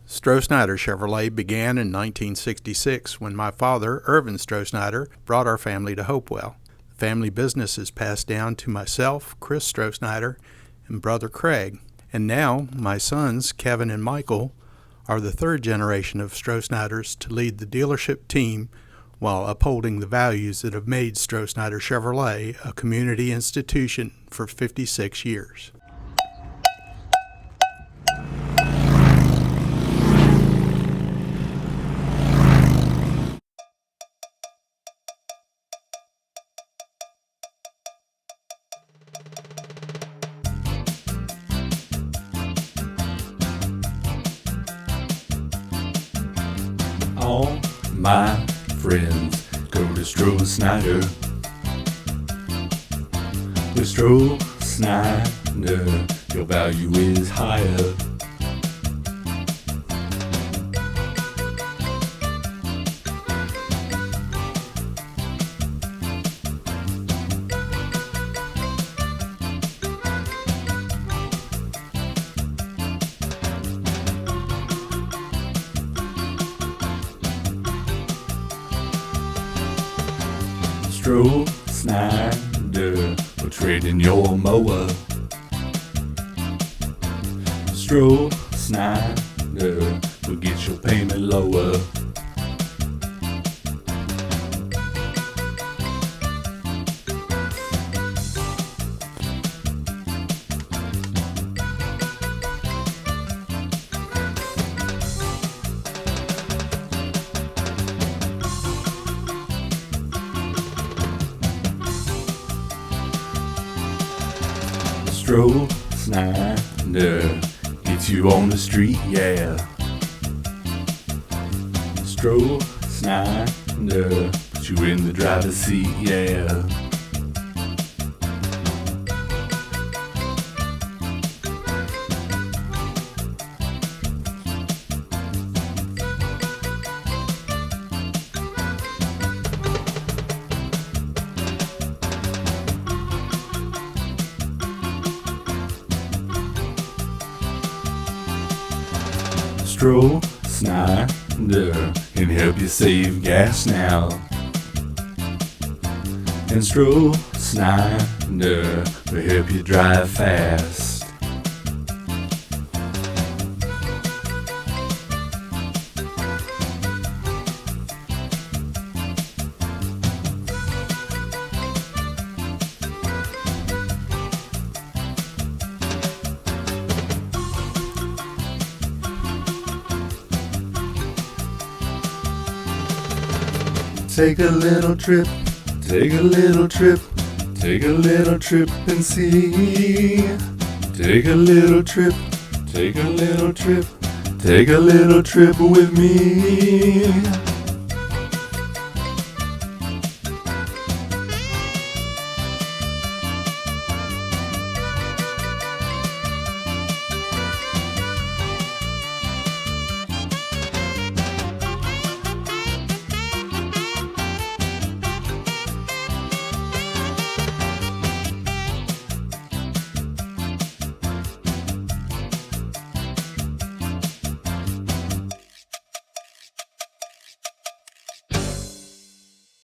Strosnider Chevrolet began in 1966 when my father, Irvin Strosnider, brought our family to Hopewell. The family business is passed down to myself, Chris Strosnider, and brother Craig. And now my sons, Kevin and Michael, are the third generation of Strosniders to lead the dealership team while upholding the values that have made Strosnider Chevrolet a community institution for 56 years. All my friends go to Strosnider. With Strosnider, your value is higher. Strosnider will trade in your mower. Strosnider will get your payment lower. Strosnider gets you on the street, yeah. Strosnider puts you in the driver's seat, yeah. Strosnider can help you save gas now. And Strosnider will help you drive fast. Take a little trip, take a little trip, take a little trip and see. Take a little trip, take a little trip, take a little trip with me.